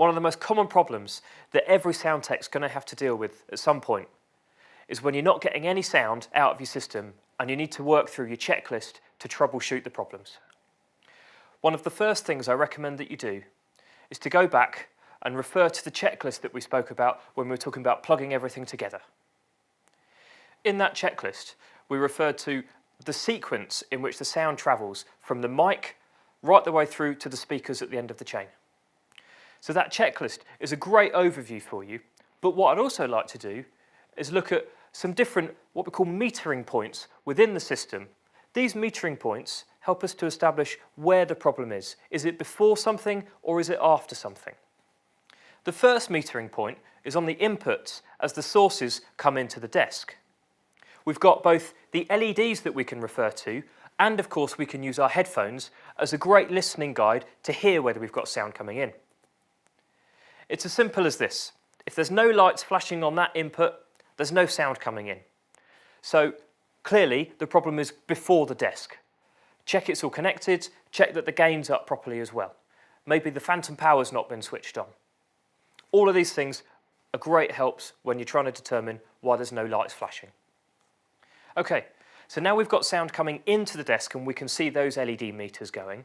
One of the most common problems that every sound tech's going to have to deal with at some point is when you're not getting any sound out of your system and you need to work through your checklist to troubleshoot the problems. One of the first things I recommend that you do is to go back and refer to the checklist that we spoke about when we were talking about plugging everything together. In that checklist, we referred to the sequence in which the sound travels from the mic right the way through to the speakers at the end of the chain. So that checklist is a great overview for you, but what I'd also like to do is look at some different, what we call metering points within the system. These metering points help us to establish where the problem is. Is it before something or is it after something? The first metering point is on the inputs as the sources come into the desk. We've got both the LEDs that we can refer to, and of course we can use our headphones as a great listening guide to hear whether we've got sound coming in. It's as simple as this. If there's no lights flashing on that input, there's no sound coming in. So clearly the problem is before the desk. Check it's all connected, check that the gain's up properly as well. Maybe the phantom power's not been switched on. All of these things are great helps when you're trying to determine why there's no lights flashing. Okay, so now we've got sound coming into the desk and we can see those LED meters going.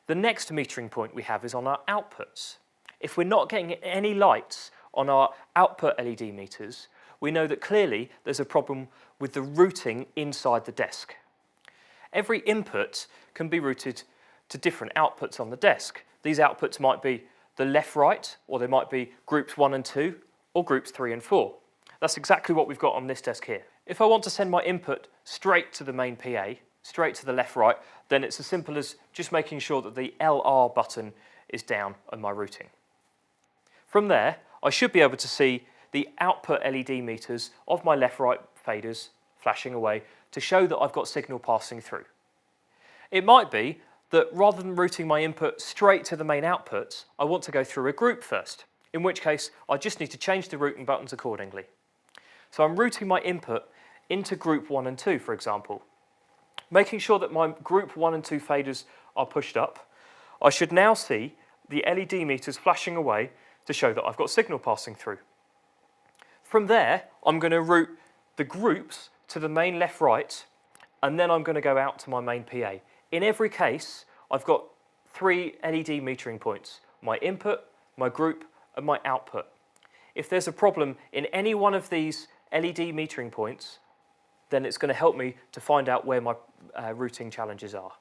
The next metering point we have is on our outputs. If we're not getting any lights on our output LED meters, we know that clearly there's a problem with the routing inside the desk. Every input can be routed to different outputs on the desk. These outputs might be the left-right, or they might be groups 1 and 2, or groups 3 and 4. That's exactly what we've got on this desk here. If I want to send my input straight to the main PA, straight to the left-right, then it's as simple as just making sure that the LR button is down on my routing. From there, I should be able to see the output LED meters of my left-right faders flashing away to show that I've got signal passing through. It might be that rather than routing my input straight to the main outputs, I want to go through a group first, in which case I just need to change the routing buttons accordingly. So I'm routing my input into group 1 and 2, for example. Making sure that my group 1 and 2 faders are pushed up, I should now see the LED meters flashing away to show that I've got signal passing through. From there, I'm going to route the groups to the main left-right, and then I'm going to go out to my main PA. In every case, I've got 3 LED metering points: my input, my group, and my output. If there's a problem in any one of these LED metering points, then it's going to help me to find out where my routing challenges are.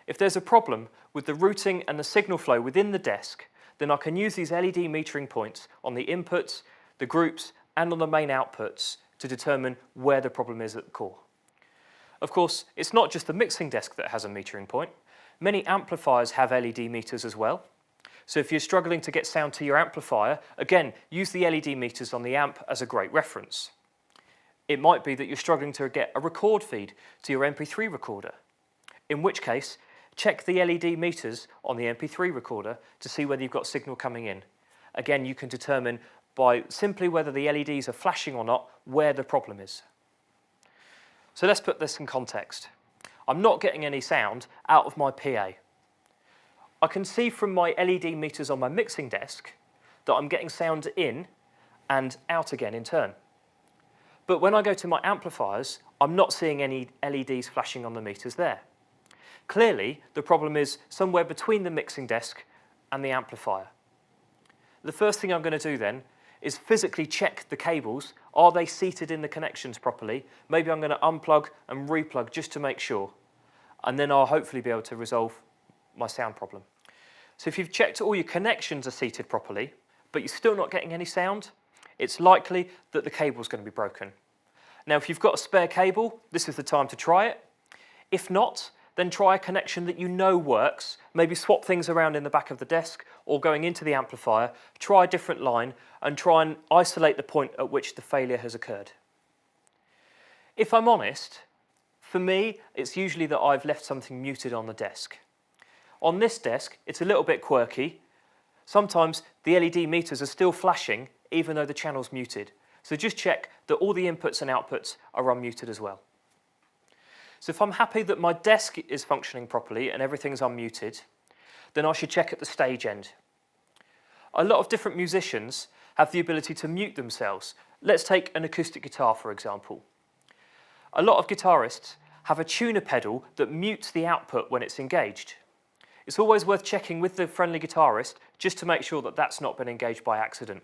If there's a problem with the routing and the signal flow within the desk, then I can use these LED metering points on the inputs, the groups, and on the main outputs to determine where the problem is at the core. Of course, it's not just the mixing desk that has a metering point. Many amplifiers have LED meters as well. So if you're struggling to get sound to your amplifier, again, use the LED meters on the amp as a great reference. It might be that you're struggling to get a record feed to your MP3 recorder, in which case, check the LED meters on the MP3 recorder to see whether you've got signal coming in. Again, you can determine by simply whether the LEDs are flashing or not where the problem is. So let's put this in context. I'm not getting any sound out of my PA. I can see from my LED meters on my mixing desk that I'm getting sound in and out again in turn. But when I go to my amplifiers, I'm not seeing any LEDs flashing on the meters there. Clearly, the problem is somewhere between the mixing desk and the amplifier. The first thing I'm going to do then is physically check the cables. Are they seated in the connections properly? Maybe I'm going to unplug and replug just to make sure. And then I'll hopefully be able to resolve my sound problem. So if you've checked all your connections are seated properly, but you're still not getting any sound, it's likely that the cable's going to be broken. Now, if you've got a spare cable, this is the time to try it. If not, then try a connection that you know works. Maybe swap things around in the back of the desk or going into the amplifier, try a different line and try and isolate the point at which the failure has occurred. If I'm honest, for me, it's usually that I've left something muted on the desk. On this desk, it's a little bit quirky. Sometimes the LED meters are still flashing even though the channel's muted. So just check that all the inputs and outputs are unmuted as well. So if I'm happy that my desk is functioning properly and everything's unmuted, then I should check at the stage end. A lot of different musicians have the ability to mute themselves. Let's take an acoustic guitar, for example. A lot of guitarists have a tuner pedal that mutes the output when it's engaged. It's always worth checking with the friendly guitarist just to make sure that that's not been engaged by accident.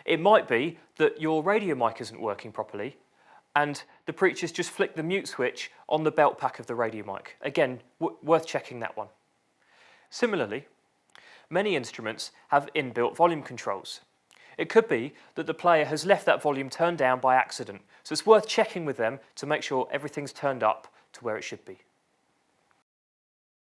It might be that your radio mic isn't working properly and the preacher's just flicked the mute switch on the belt pack of the radio mic. Again, worth checking that one. Similarly, many instruments have inbuilt volume controls. It could be that the player has left that volume turned down by accident, so it's worth checking with them to make sure everything's turned up to where it should be.